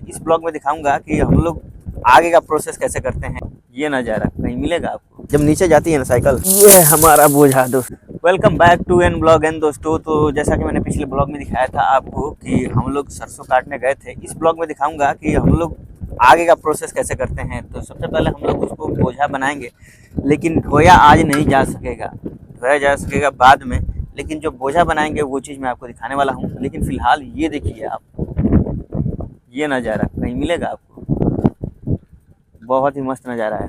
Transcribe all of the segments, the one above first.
इस ब्लॉग में दिखाऊंगा कि हम लोग आगे का प्रोसेस कैसे करते हैं। ये नज़ारा कहीं मिलेगा आपको जब नीचे जाती है ना साइकिल। ये है हमारा बोझा दोस्त। Welcome back to an blog an दोस्तों। तो जैसा कि मैंने पिछले ब्लॉग में दिखाया था आपको कि हम लोग सरसों काटने गए थे, इस ब्लॉग में दिखाऊंगा कि हम लोग आगे का प्रोसेस कैसे करते हैं। तो सबसे पहले हम लोग उसको बोझा बनाएंगे, लेकिन ढोया आज नहीं जा सकेगा, ढोया जा सकेगा बाद में। लेकिन जो बोझा बनाएंगे वो चीज़ मैं आपको दिखाने वाला हूँ। लेकिन फिलहाल ये देखिए आप, ये नज़ारा कहीं मिलेगा आपको, बहुत ही मस्त नज़ारा है।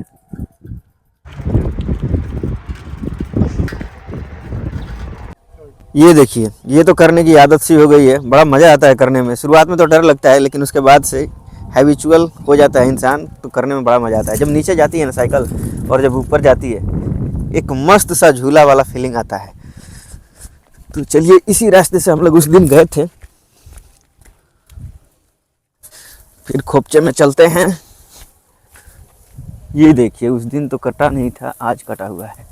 ये देखिए, ये तो करने की आदत सी हो गई है, बड़ा मज़ा आता है करने में। शुरुआत में तो डर लगता है, लेकिन उसके बाद से हैबिचुअल हो जाता है इंसान, तो करने में बड़ा मज़ा आता है। जब नीचे जाती है ना साइकिल और जब ऊपर जाती है, एक मस्त सा झूला वाला फीलिंग आता है। तो चलिए इसी रास्ते से हम लोग उस दिन गए थे, फिर खोपचे में चलते हैं। ये देखिए, उस दिन तो कटा नहीं था, आज कटा हुआ है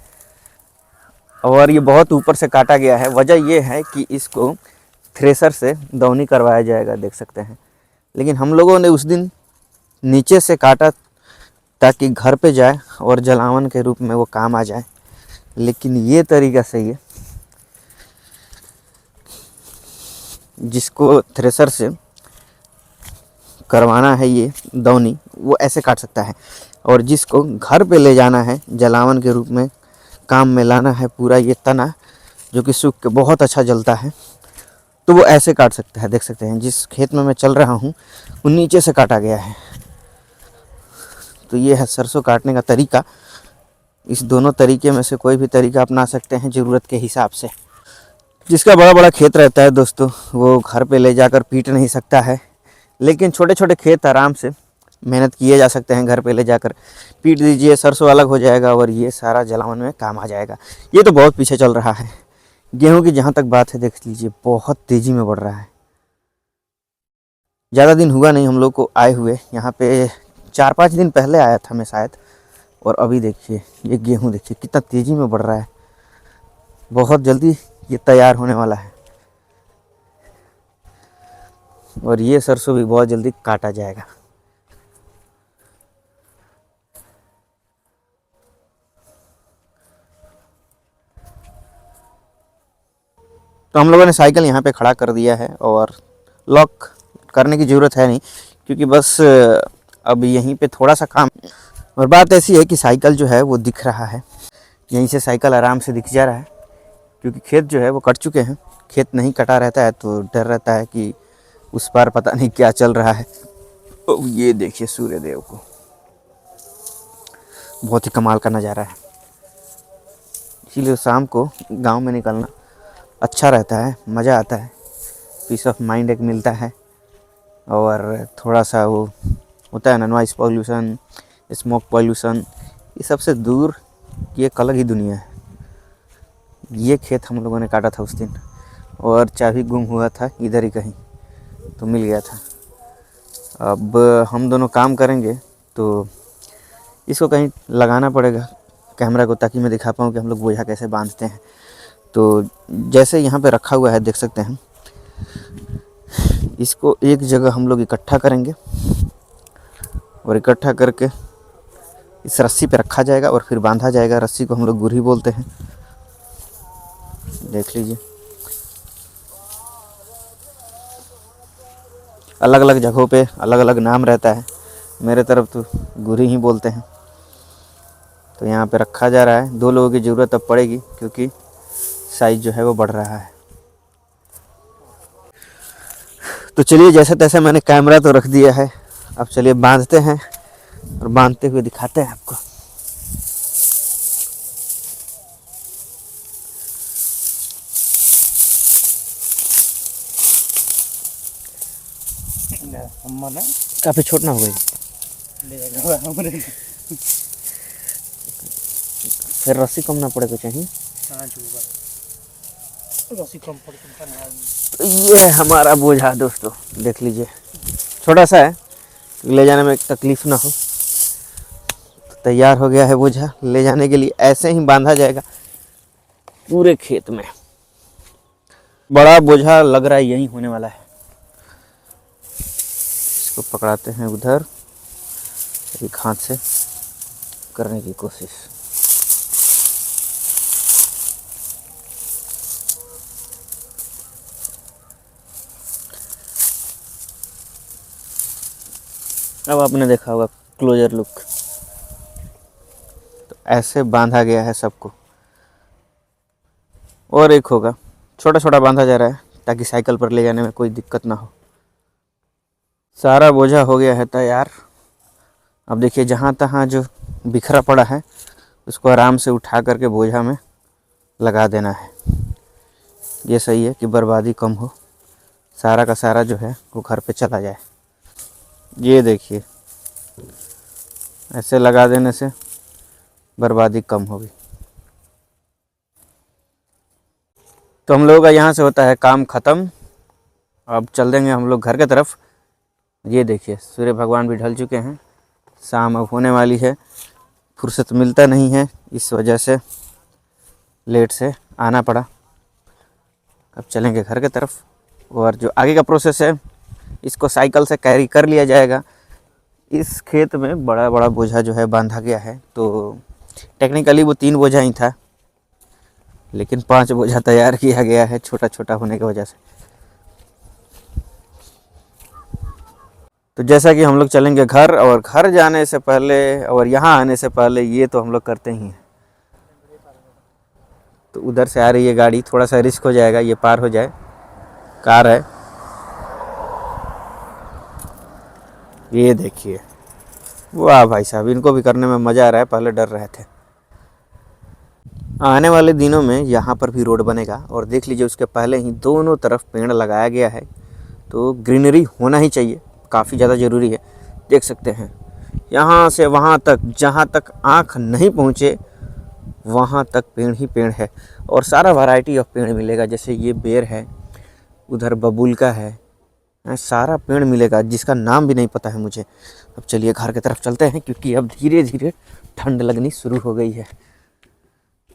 और ये बहुत ऊपर से काटा गया है। वजह ये है कि इसको थ्रेसर से दौनी करवाया जाएगा, देख सकते हैं। लेकिन हम लोगों ने उस दिन नीचे से काटा ताकि घर पे जाए और जलावन के रूप में वो काम आ जाए। लेकिन ये तरीका सही है, जिसको थ्रेसर से करवाना है ये दौनी, वो ऐसे काट सकता है। और जिसको घर पे ले जाना है, जलावन के रूप में काम में लाना है, पूरा ये तना जो कि सूख के बहुत अच्छा जलता है, तो वो ऐसे काट सकता है। देख सकते हैं जिस खेत में मैं चल रहा हूँ वो नीचे से काटा गया है। तो ये है सरसों काटने का तरीका। इस दोनों तरीके में से कोई भी तरीका अपना सकते हैं ज़रूरत के हिसाब से। जिसका बड़ा बड़ा खेत रहता है दोस्तों, वो घर पे ले जाकर पीट नहीं सकता है, लेकिन छोटे छोटे खेत आराम से मेहनत किए जा सकते हैं। घर पे ले जाकर पीट दीजिए, सरसों अलग हो जाएगा और ये सारा जलावन में काम आ जाएगा। ये तो बहुत पीछे चल रहा है। गेहूं की जहाँ तक बात है, देख लीजिए बहुत तेज़ी में बढ़ रहा है। ज़्यादा दिन हुआ नहीं हम लोग को आए हुए यहाँ पे, 4-5 दिन पहले आया था मैं शायद। और अभी देखिए ये गेहूं, देखिए कितना तेज़ी में बढ़ रहा है। बहुत जल्दी ये तैयार होने वाला है और ये सरसों भी बहुत जल्दी काटा जाएगा। तो हम लोगों ने साइकिल यहाँ पे खड़ा कर दिया है और लॉक करने की ज़रूरत है नहीं, क्योंकि बस अब यहीं पे थोड़ा सा काम। और बात ऐसी है कि साइकिल जो है वो दिख रहा है, यहीं से साइकिल आराम से दिख जा रहा है, क्योंकि खेत जो है वो कट चुके हैं। खेत नहीं कटा रहता है तो डर रहता है कि उस पार पता नहीं क्या चल रहा है। तो ये देखिए सूर्य देव को, बहुत ही कमाल का नज़ारा है। इसीलिए शाम को गांव में निकलना अच्छा रहता है, मज़ा आता है, पीस ऑफ माइंड एक मिलता है। और थोड़ा सा वो होता है ना, नॉइस पॉल्यूशन, स्मोक पॉल्यूशन, ये सबसे दूर की एक अलग ही दुनिया है। ये खेत हम लोगों ने काटा था उस दिन और चाबी गुम हुआ था इधर ही कहीं, तो मिल गया था। अब हम दोनों काम करेंगे तो इसको कहीं लगाना पड़ेगा कैमरा को, ताकि मैं दिखा पाऊँ कि हम लोग बोझा कैसे बांधते हैं। तो जैसे यहाँ पे रखा हुआ है, देख सकते हैं, इसको एक जगह हम लोग इकट्ठा करेंगे और इकट्ठा करके इस रस्सी पे रखा जाएगा और फिर बांधा जाएगा। रस्सी को हम लोग गुरही बोलते हैं, देख लीजिए। अलग अलग जगहों पे अलग अलग नाम रहता है, मेरे तरफ तो गुरही ही बोलते हैं। तो यहाँ पे रखा जा रहा है। 2 लोगों की ज़रूरत अब पड़ेगी, क्योंकि साइज जो है वो बढ़ रहा है। तो चलिए, जैसे तैसे मैंने कैमरा तो रख दिया है, अब चलिए बांधते हैं और बांधते हुए दिखाते हैं आपको। काफी छोट ना हो गई, फिर रस्सी कम ना पड़े को चाहिए। तो ये है हमारा बोझा दोस्तों, देख लीजिए। छोटा सा है, ले जाने में तकलीफ ना हो। तो तैयार हो गया है बोझा ले जाने के लिए। ऐसे ही बांधा जाएगा पूरे खेत में। बड़ा बोझा लग रहा है यही होने वाला है। इसको पकड़ाते हैं उधर, एक हाथ से करने की कोशिश। अब आपने देखा होगा क्लोजर लुक। तो ऐसे बांधा गया है सबको, और एक होगा, छोटा छोटा बांधा जा रहा है ताकि साइकिल पर ले जाने में कोई दिक्कत ना हो। सारा बोझा हो गया है तैयार। अब देखिए जहाँ तहाँ जो बिखरा पड़ा है उसको आराम से उठा करके बोझा में लगा देना है। ये सही है कि बर्बादी कम हो, सारा का सारा जो है वो घर पे चला जाए। ये देखिए, ऐसे लगा देने से बर्बादी कम होगी। तो हम लोगों का यहाँ से होता है काम ख़त्म। अब चल देंगे हम लोग घर के तरफ। ये देखिए सूर्य भगवान भी ढल चुके हैं, शाम अब होने वाली है। फुर्सत मिलता नहीं है, इस वजह से लेट से आना पड़ा। अब चलेंगे घर के तरफ, और जो आगे का प्रोसेस है इसको साइकिल से कैरी कर लिया जाएगा। इस खेत में बड़ा बड़ा बोझा जो है बांधा गया है, तो टेक्निकली वो 3 बोझा ही था, लेकिन 5 बोझा तैयार किया गया है छोटा छोटा होने की वजह से। तो जैसा कि हम लोग चलेंगे घर, और घर जाने से पहले और यहाँ आने से पहले ये तो हम लोग करते ही हैं। तो उधर से आ रही है गाड़ी, थोड़ा सा रिस्क हो जाएगा ये पार हो जाए। कार है, ये देखिए। वाह भाई साहब, इनको भी करने में मज़ा आ रहा है, पहले डर रहे थे। आने वाले दिनों में यहाँ पर भी रोड बनेगा, और देख लीजिए उसके पहले ही दोनों तरफ पेड़ लगाया गया है। तो ग्रीनरी होना ही चाहिए, काफ़ी ज़्यादा ज़रूरी है। देख सकते हैं यहाँ से वहाँ तक, जहाँ तक आँख नहीं पहुँचे वहाँ तक पेड़ ही पेड़ है, और सारा वैरायटी ऑफ पेड़ मिलेगा। जैसे ये बेर है, उधर बबूल का है, सारा पेड़ मिलेगा जिसका नाम भी नहीं पता है मुझे। अब चलिए घर की तरफ चलते हैं, क्योंकि अब धीरे धीरे ठंड लगनी शुरू हो गई है।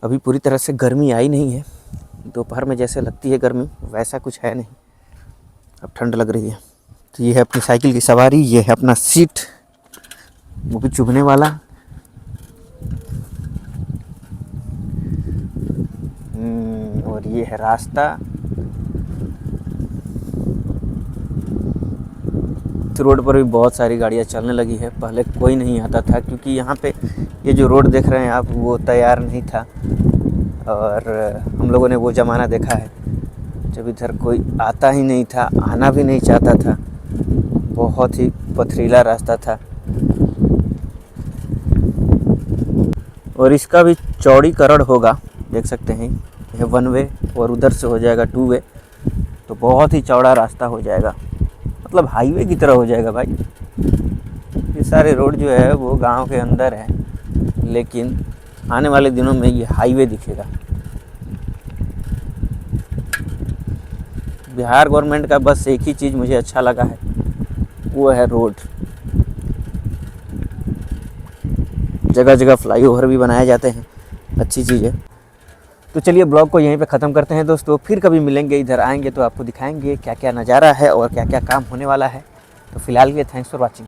अभी पूरी तरह से गर्मी आई नहीं है, दोपहर में जैसे लगती है गर्मी वैसा कुछ है नहीं, अब ठंड लग रही है। तो ये है अपनी साइकिल की सवारी, ये है अपना सीट, वो भी चुभने वाला। और ये है रास्ता। रोड पर भी बहुत सारी गाड़ियाँ चलने लगी है, पहले कोई नहीं आता था, क्योंकि यहाँ पे ये जो रोड देख रहे हैं आप वो तैयार नहीं था। और हम लोगों ने वो ज़माना देखा है जब इधर कोई आता ही नहीं था, आना भी नहीं चाहता था, बहुत ही पथरीला रास्ता था। और इसका भी चौड़ीकरण होगा, देख सकते हैं यह 1 वे और उधर से हो जाएगा 2 वे, तो बहुत ही चौड़ा रास्ता हो जाएगा, मतलब हाईवे की तरह हो जाएगा भाई। ये सारे रोड जो है वो गांव के अंदर है, लेकिन आने वाले दिनों में ये हाईवे दिखेगा। बिहार गवर्नमेंट का बस एक ही चीज़ मुझे अच्छा लगा है, वो है रोड। जगह जगह फ्लाईओवर भी बनाए जाते हैं, अच्छी चीज़ है। तो चलिए ब्लॉग को यहीं पे ख़त्म करते हैं दोस्तों, फिर कभी मिलेंगे, इधर आएंगे तो आपको दिखाएंगे क्या क्या नज़ारा है और क्या क्या काम होने वाला है। तो फिलहाल के लिए थैंक्स फॉर वॉचिंग।